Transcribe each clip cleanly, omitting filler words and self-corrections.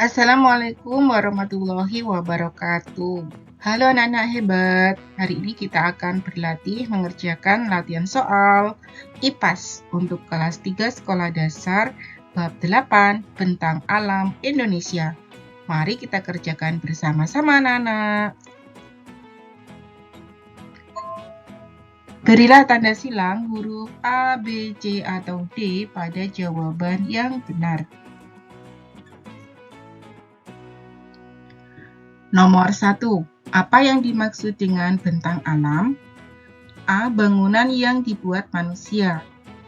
Assalamualaikum warahmatullahi wabarakatuh. Halo anak-anak hebat, hari ini kita akan berlatih mengerjakan latihan soal IPAS untuk kelas 3 sekolah dasar bab 8 Bentang Alam Indonesia. Mari kita kerjakan bersama-sama anak-anak. Berilah tanda silang huruf A, B, C, atau D pada jawaban yang benar. Nomor 1. Apa yang dimaksud dengan bentang alam? A. Bangunan yang dibuat manusia.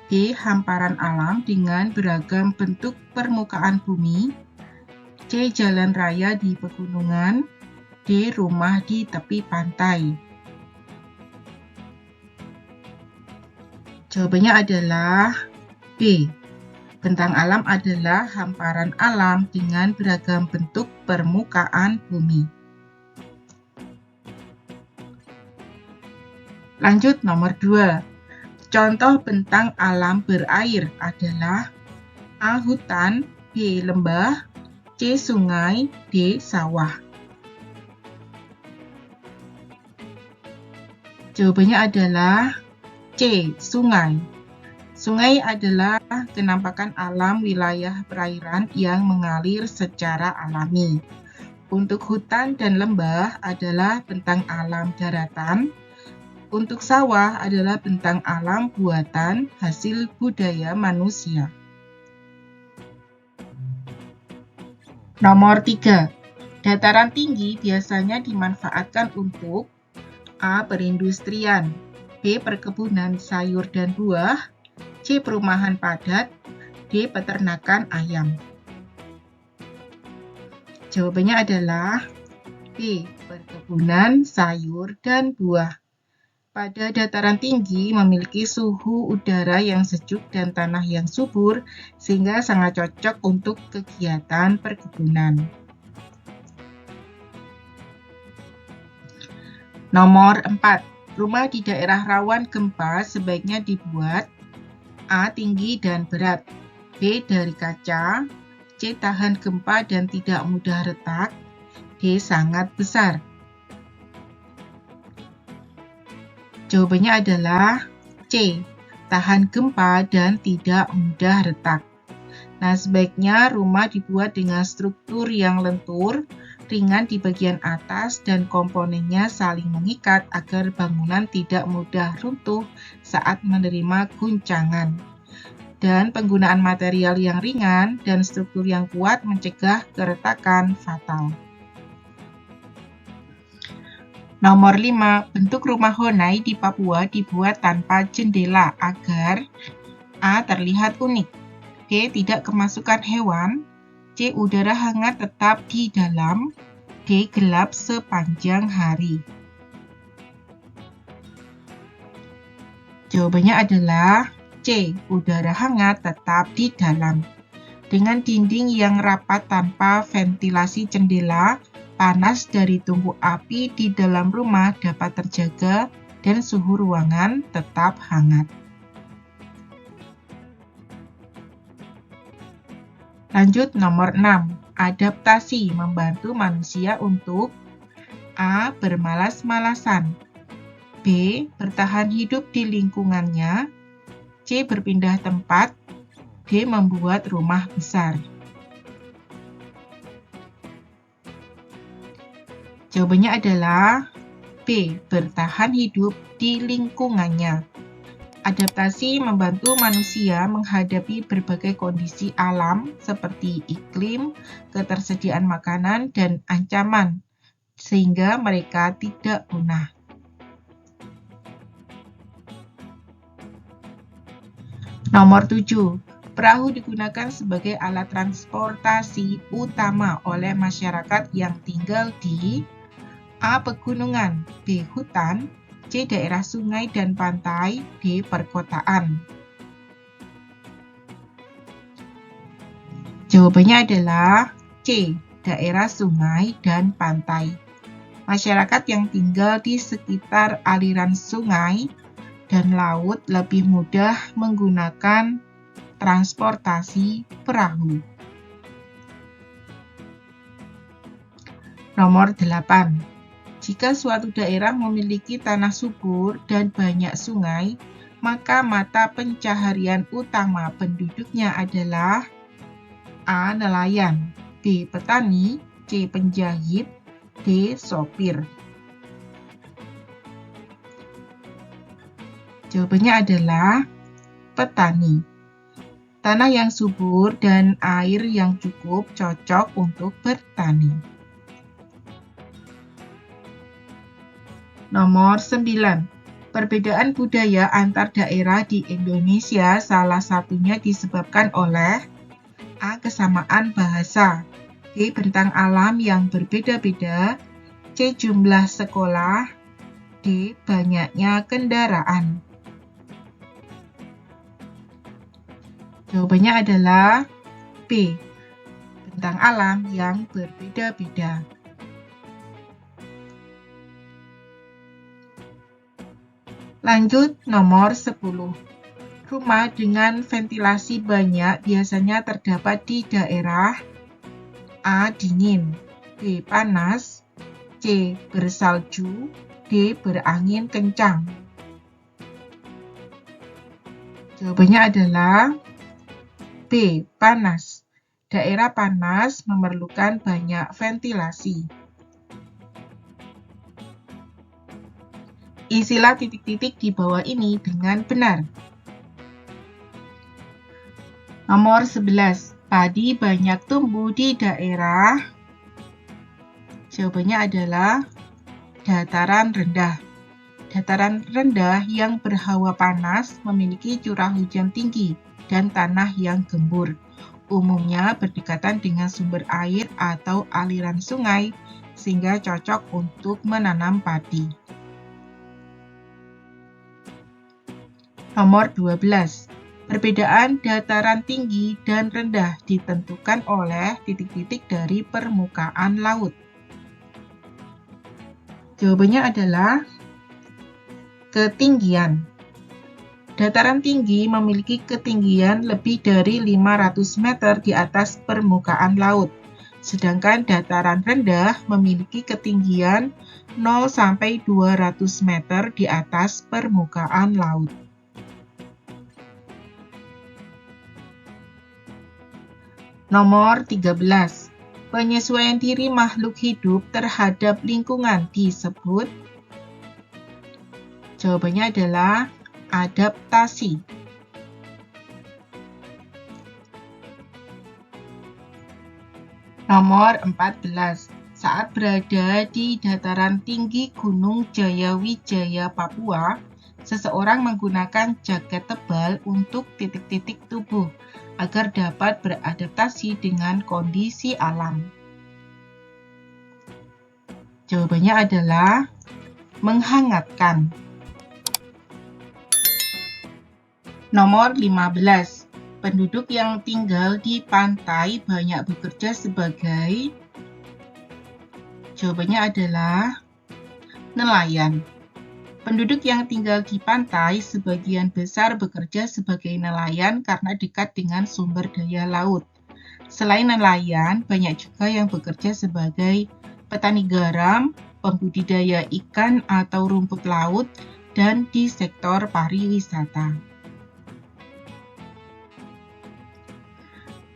B. Hamparan alam dengan beragam bentuk permukaan bumi. C. Jalan raya di pegunungan. D. Rumah di tepi pantai. Jawabannya adalah B. Bentang alam adalah hamparan alam dengan beragam bentuk permukaan bumi. Lanjut nomor 2. Contoh bentang alam berair adalah A. Hutan, B. Lembah, C. Sungai, D. Sawah. Jawabannya adalah C. Sungai. Sungai adalah penampakan alam wilayah perairan yang mengalir secara alami. Untuk hutan dan lembah adalah bentang alam daratan. Untuk sawah adalah bentang alam buatan hasil budaya manusia. Nomor 3. Dataran tinggi biasanya dimanfaatkan untuk A. Perindustrian, B. Perkebunan sayur dan buah, C. Perumahan padat, D. Peternakan ayam. Jawabannya adalah B. Perkebunan sayur dan buah. Pada dataran tinggi memiliki suhu udara yang sejuk dan tanah yang subur, sehingga sangat cocok untuk kegiatan perkebunan. Nomor 4. Rumah di daerah rawan gempa sebaiknya dibuat A. Tinggi dan berat, B. Dari kaca, C. Tahan gempa dan tidak mudah retak, D. Sangat besar. Jawabannya adalah C. Tahan gempa dan tidak mudah retak. Nah, sebaiknya rumah dibuat dengan struktur yang lentur, ringan di bagian atas, dan komponennya saling mengikat agar bangunan tidak mudah runtuh saat menerima guncangan. Dan penggunaan material yang ringan dan struktur yang kuat mencegah keretakan fatal. Nomor 5. Bentuk rumah Honai di Papua dibuat tanpa jendela agar A. Terlihat unik, B. Tidak kemasukan hewan, C. Udara hangat tetap di dalam, D. Gelap sepanjang hari. Jawabannya adalah C. Udara hangat tetap di dalam. Dengan dinding yang rapat tanpa ventilasi jendela, panas dari tumpuk api di dalam rumah dapat terjaga dan suhu ruangan tetap hangat. Lanjut nomor 6. Adaptasi membantu manusia untuk A. Bermalas-malasan, B. Bertahan hidup di lingkungannya, C. Berpindah tempat, D. Membuat rumah besar. Jawabannya adalah B. Bertahan hidup di lingkungannya. Adaptasi membantu manusia menghadapi berbagai kondisi alam seperti iklim, ketersediaan makanan, dan ancaman, sehingga mereka tidak punah. Nomor 7. Perahu digunakan sebagai alat transportasi utama oleh masyarakat yang tinggal di A. Pegunungan, B. Hutan, C. Daerah sungai dan pantai, D. Perkotaan. Jawabannya adalah C. Daerah sungai dan pantai. Masyarakat yang tinggal di sekitar aliran sungai dan laut lebih mudah menggunakan transportasi perahu. Nomor 8. Jika suatu daerah memiliki tanah subur dan banyak sungai, maka mata pencaharian utama penduduknya adalah A. Nelayan, B. Petani, C. Penjahit, D. Sopir. Jawabannya adalah petani. Tanah yang subur dan air yang cukup cocok untuk bertani. Nomor 9. Perbedaan budaya antar daerah di Indonesia salah satunya disebabkan oleh A. Kesamaan bahasa, B. Bentang alam yang berbeda-beda, C. Jumlah sekolah, D. Banyaknya kendaraan. Jawabannya adalah B. Bentang alam yang berbeda-beda. Lanjut nomor 10. Rumah dengan ventilasi banyak biasanya terdapat di daerah A. Dingin, B. Panas, C. Bersalju, D. Berangin kencang. Jawabannya adalah B. Panas. Daerah panas memerlukan banyak ventilasi. Isilah titik-titik di bawah ini dengan benar. Nomor 11. Padi banyak tumbuh di daerah. Jawabannya adalah dataran rendah. Dataran rendah yang berhawa panas memiliki curah hujan tinggi dan tanah yang gembur. Umumnya berdekatan dengan sumber air atau aliran sungai, sehingga cocok untuk menanam padi. Nomor 12. Perbedaan dataran tinggi dan rendah ditentukan oleh titik-titik dari permukaan laut. Jawabannya adalah ketinggian. Dataran tinggi memiliki ketinggian lebih dari 500 meter di atas permukaan laut, sedangkan dataran rendah memiliki ketinggian 0 sampai 200 meter di atas permukaan laut. Nomor 13. Penyesuaian diri makhluk hidup terhadap lingkungan disebut. Jawabannya adalah adaptasi. Nomor 14. Saat berada di dataran tinggi Gunung Jayawijaya, Papua, seseorang menggunakan jaket tebal untuk titik-titik tubuh agar dapat beradaptasi dengan kondisi alam. Jawabannya adalah menghangatkan. Nomor 15. Penduduk yang tinggal di pantai banyak bekerja sebagai. Jawabannya adalah nelayan. Penduduk yang tinggal di pantai sebagian besar bekerja sebagai nelayan karena dekat dengan sumber daya laut. Selain nelayan, banyak juga yang bekerja sebagai petani garam, pembudidaya ikan atau rumput laut, dan di sektor pariwisata.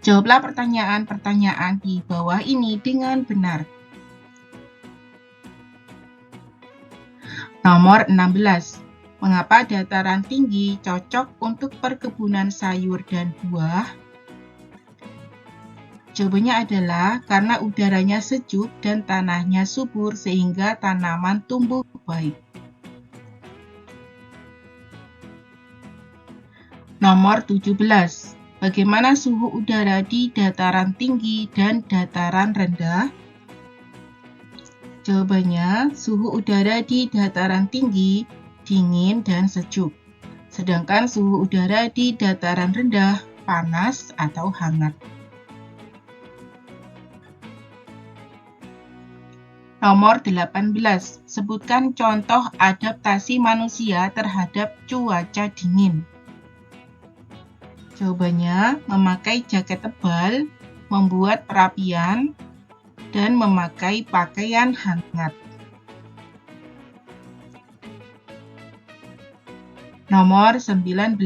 Jawablah pertanyaan-pertanyaan di bawah ini dengan benar. Nomor 16. Mengapa dataran tinggi cocok untuk perkebunan sayur dan buah? Jawabannya adalah karena udaranya sejuk dan tanahnya subur sehingga tanaman tumbuh baik. Nomor 17. Bagaimana suhu udara di dataran tinggi dan dataran rendah? Jawabannya, suhu udara di dataran tinggi dingin dan sejuk, sedangkan suhu udara di dataran rendah panas atau hangat. Nomor 18. Sebutkan contoh adaptasi manusia terhadap cuaca dingin. Jawabannya, memakai jaket tebal, membuat perapian, dan memakai pakaian hangat. Nomor 19.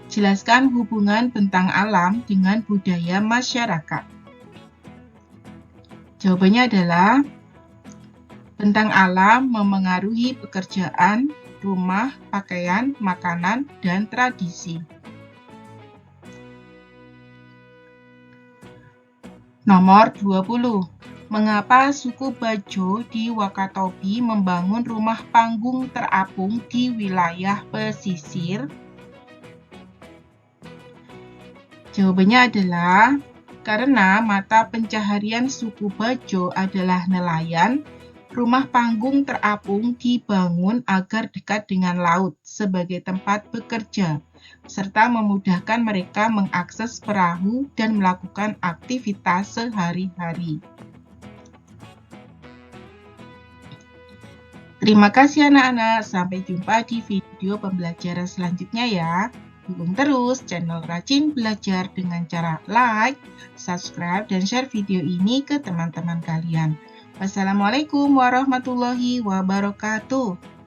Jelaskan hubungan bentang alam dengan budaya masyarakat. Jawabannya adalah bentang alam memengaruhi pekerjaan, rumah, pakaian, makanan, dan tradisi. Nomor 20. Mengapa suku Bajo di Wakatobi membangun rumah panggung terapung di wilayah pesisir? Jawabannya adalah karena mata pencaharian suku Bajo adalah nelayan. Rumah panggung terapung dibangun agar dekat dengan laut sebagai tempat bekerja, serta memudahkan mereka mengakses perahu dan melakukan aktivitas sehari-hari. Terima kasih anak-anak, sampai jumpa di video pembelajaran selanjutnya ya. Dukung terus channel Rajin Belajar dengan cara like, subscribe, dan share video ini ke teman-teman kalian. Wassalamualaikum warahmatullahi wabarakatuh.